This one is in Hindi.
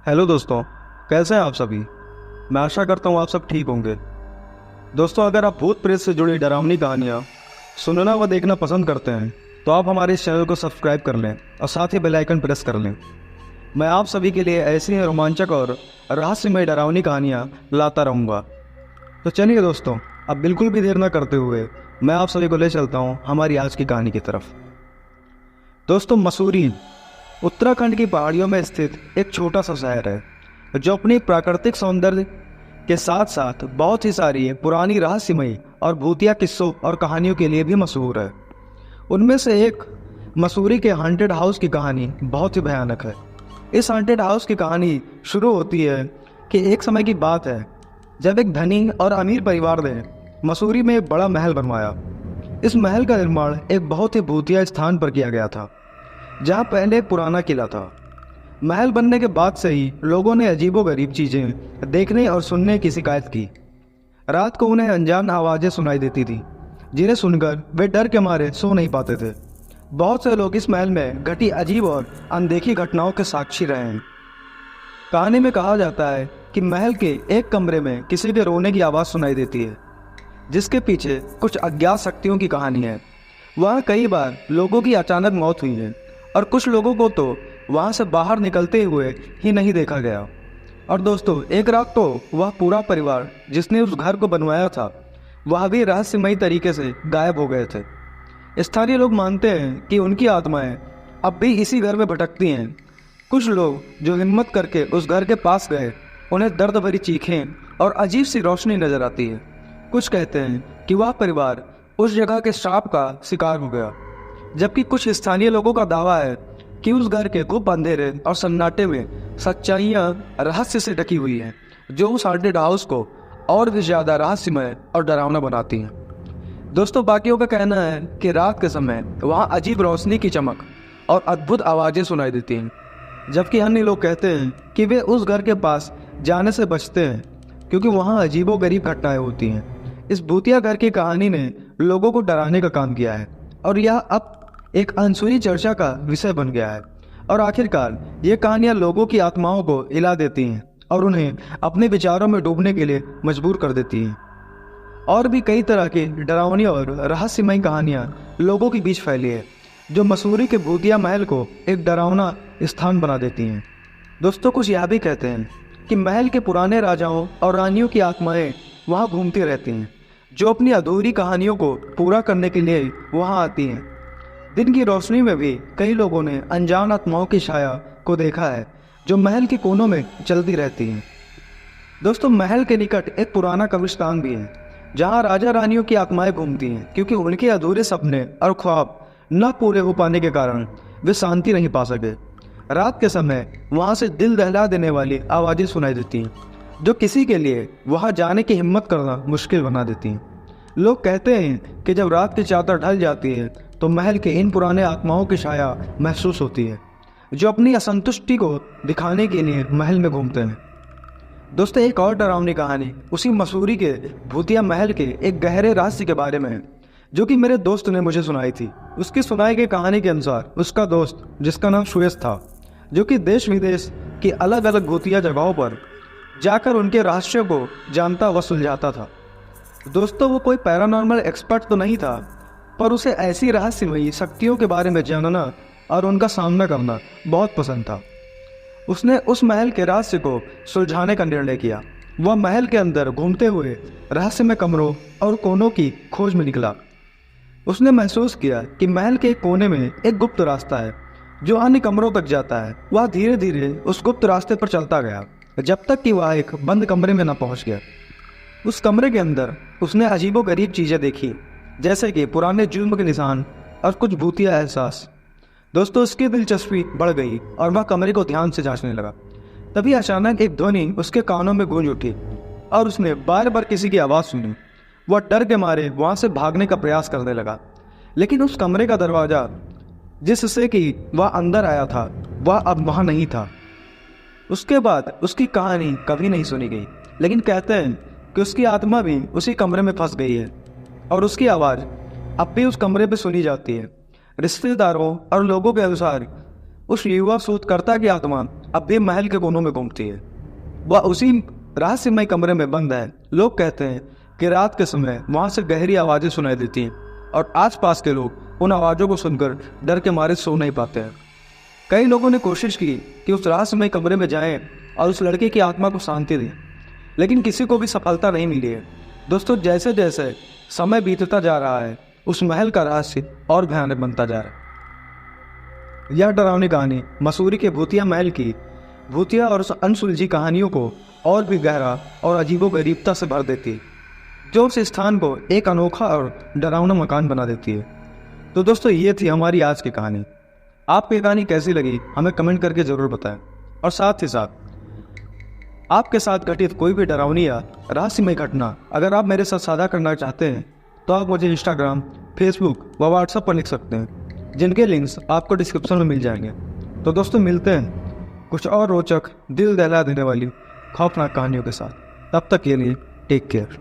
हेलो दोस्तों, कैसे हैं आप सभी। मैं आशा करता हूँ आप सब ठीक होंगे। दोस्तों, अगर आप भूत प्रेत से जुड़ी डरावनी कहानियाँ सुनना व देखना पसंद करते हैं तो आप हमारे इस चैनल को सब्सक्राइब कर लें और साथ ही बेल आइकन प्रेस कर लें। मैं आप सभी के लिए ऐसी ही रोमांचक और रहस्यमय डरावनी कहानियाँ लाता रहूँगा। तो चलिए दोस्तों, अब बिल्कुल भी देर न करते हुए मैं आप सभी को ले चलता हूँ हमारी आज की कहानी की तरफ। दोस्तों, मसूरी उत्तराखंड की पहाड़ियों में स्थित एक छोटा सा शहर है जो अपनी प्राकृतिक सौंदर्य के साथ साथ बहुत ही सारी पुरानी रहस्यमयी और भूतिया किस्सों और कहानियों के लिए भी मशहूर है। उनमें से एक मसूरी के हॉन्टेड हाउस की कहानी बहुत ही भयानक है। इस हॉन्टेड हाउस की कहानी शुरू होती है कि एक समय की बात है जब एक धनी और अमीर परिवार ने मसूरी में एक बड़ा महल बनवाया। इस महल का निर्माण एक बहुत ही भूतिया स्थान पर किया गया था जहाँ पहले एक पुराना किला था। महल बनने के बाद से ही लोगों ने अजीबोगरीब चीज़ें देखने और सुनने की शिकायत की। रात को उन्हें अनजान आवाज़ें सुनाई देती थी जिन्हें सुनकर वे डर के मारे सो नहीं पाते थे। बहुत से लोग इस महल में घटी अजीब और अनदेखी घटनाओं के साक्षी रहे हैं। कहानी में कहा जाता है कि महल के एक कमरे में किसी के रोने की आवाज़ सुनाई देती है जिसके पीछे कुछ अज्ञात शक्तियों की कहानी है। वहाँ कई बार लोगों की अचानक मौत हुई है और कुछ लोगों को तो वहाँ से बाहर निकलते हुए ही नहीं देखा गया। और दोस्तों, एक रात तो वह पूरा परिवार जिसने उस घर को बनवाया था वह भी रहस्यमयी तरीके से गायब हो गए थे। स्थानीय लोग मानते हैं कि उनकी आत्माएं अब भी इसी घर में भटकती हैं। कुछ लोग जो हिम्मत करके उस घर के पास गए उन्हें दर्द भरी चीखें और अजीब सी रोशनी नजर आती है। कुछ कहते हैं कि वह परिवार उस जगह के श्राप का शिकार हो गया, जबकि कुछ स्थानीय लोगों का दावा है कि उस घर के गुप्त अंधेरे और सन्नाटे में सच्चाइयाँ रहस्य से ढकी हुई हैं जो उस हॉन्टेड हाउस को और भी ज़्यादा रहस्यमय और डरावना बनाती हैं। दोस्तों, बाकियों का कहना है कि रात के समय वहाँ अजीब रोशनी की चमक और अद्भुत आवाज़ें सुनाई देती हैं, जबकि अन्य लोग कहते हैं कि वे उस घर के पास जाने से बचते हैं क्योंकि वहाँ अजीबोगरीब घटनाएं होती हैं। इस भूतिया घर की कहानी ने लोगों को डराने का काम किया है और यह अब एक अनसुनी चर्चा का विषय बन गया है। और आखिरकार ये कहानियाँ लोगों की आत्माओं को हिला देती हैं और उन्हें अपने विचारों में डूबने के लिए मजबूर कर देती हैं। और भी कई तरह की डरावनी और रहस्यमयी कहानियाँ लोगों के बीच फैली है जो मसूरी के भूतिया महल को एक डरावना स्थान बना देती हैं। दोस्तों, कुछ यह भी कहते हैं कि महल के पुराने राजाओं और रानियों की आत्माएं वहाँ घूमती रहती हैं जो अपनी अधूरी कहानियों को पूरा करने के लिए वहाँ आती हैं। दिन की रोशनी में भी कई लोगों ने अनजान आत्माओं की छाया को देखा है जो महल के कोनों में चलती रहती हैं। दोस्तों, महल के निकट एक पुराना कब्रिस्तान भी है जहाँ राजा रानियों की आत्माएं घूमती हैं क्योंकि उनके अधूरे सपने और ख्वाब न पूरे हो पाने के कारण वे शांति नहीं पा सके। रात के समय वहाँ से दिल दहला देने वाली आवाज़ें सुनाई देती हैं जो किसी के लिए वहाँ जाने की हिम्मत करना मुश्किल बना देती हैं। लोग कहते हैं कि जब रात की चादर ढल जाती है तो महल के इन पुराने आत्माओं की छाया महसूस होती है जो अपनी असंतुष्टि को दिखाने के लिए महल में घूमते हैं। दोस्तों, एक और डरावनी कहानी उसी मसूरी के भूतिया महल के एक गहरे रहस्य के बारे में है जो कि मेरे दोस्त ने मुझे सुनाई थी। उसकी सुनाई गई कहानी के अनुसार उसका दोस्त, जिसका नाम सुयश था, जो कि देश विदेश की अलग अलग भूतिया जगहों पर जाकर उनके रहस्यों को जानता व सुलझाता था। दोस्तों, वो कोई पैरानॉर्मल एक्सपर्ट तो नहीं था, पर उसे ऐसी रहस्यमयी शक्तियों के बारे में जानना और उनका सामना करना बहुत पसंद था। उसने उस महल के रहस्य को सुलझाने का निर्णय किया। वह महल के अंदर घूमते हुए रहस्यमय कमरों और कोनों की खोज में निकला। उसने महसूस किया कि महल के एक कोने में एक गुप्त रास्ता है जो अन्य कमरों तक जाता है। वह धीरे धीरे उस गुप्त रास्ते पर चलता गया जब तक कि वह एक बंद कमरे में न पहुंच गया। उस कमरे के अंदर उसने अजीबोगरीब चीज़ें देखी, जैसे कि पुराने जुर्म के निशान और कुछ भूतिया एहसास। दोस्तों, उसकी दिलचस्पी बढ़ गई और वह कमरे को ध्यान से जांचने लगा। तभी अचानक एक ध्वनि उसके कानों में गूंज उठी और उसने बार बार किसी की आवाज़ सुनी। वह डर के मारे वहाँ से भागने का प्रयास करने लगा, लेकिन उस कमरे का दरवाज़ा जिससे कि वह अंदर आया था वह अब वहाँ नहीं था। उसके बाद उसकी कहानी कभी नहीं सुनी गई, लेकिन कहते हैं कि उसकी आत्मा भी उसी कमरे में फंस गई है और उसकी आवाज़ अब भी उस कमरे पर सुनी जाती है। रिश्तेदारों और लोगों के अनुसार उस युवा शोधकर्ता की आत्मा अब भी महल के कोनों में घूमती है। वह उसी रहस्यमय कमरे में बंद है। लोग कहते हैं कि रात के समय वहां से गहरी आवाजें सुनाई देती हैं और आसपास के लोग उन आवाज़ों को सुनकर डर के मारे सो नहीं पाते हैं। कई लोगों ने कोशिश की कि उस रहस्यमय कमरे में जाएं और उस लड़के की आत्मा को शांति दें, लेकिन किसी को भी सफलता नहीं मिली है। दोस्तों, जैसे जैसे समय बीतता जा रहा है, उस महल का रहस्य और भयानक बनता जा रहा है। यह डरावनी कहानी मसूरी के भूतिया महल की भूतिया और अनसुलझी कहानियों को और भी गहरा और अजीबोगरीबता से भर देती है, जो उस स्थान को एक अनोखा और डरावना मकान बना देती है। तो दोस्तों, ये थी हमारी आज की कहानी। आपकी कहानी कैसी लगी हमें कमेंट करके ज़रूर बताएं। और साथ ही साथ आपके साथ घटित कोई भी डरावनी या रहस्यमय घटना अगर आप मेरे साथ साझा करना चाहते हैं तो आप मुझे इंस्टाग्राम, फेसबुक व व्हाट्सएप पर लिख सकते हैं, जिनके लिंक्स आपको डिस्क्रिप्शन में मिल जाएंगे। तो दोस्तों, मिलते हैं कुछ और रोचक, दिल दहला देने वाली खौफनाक कहानियों के साथ। तब तक के लिए टेक केयर।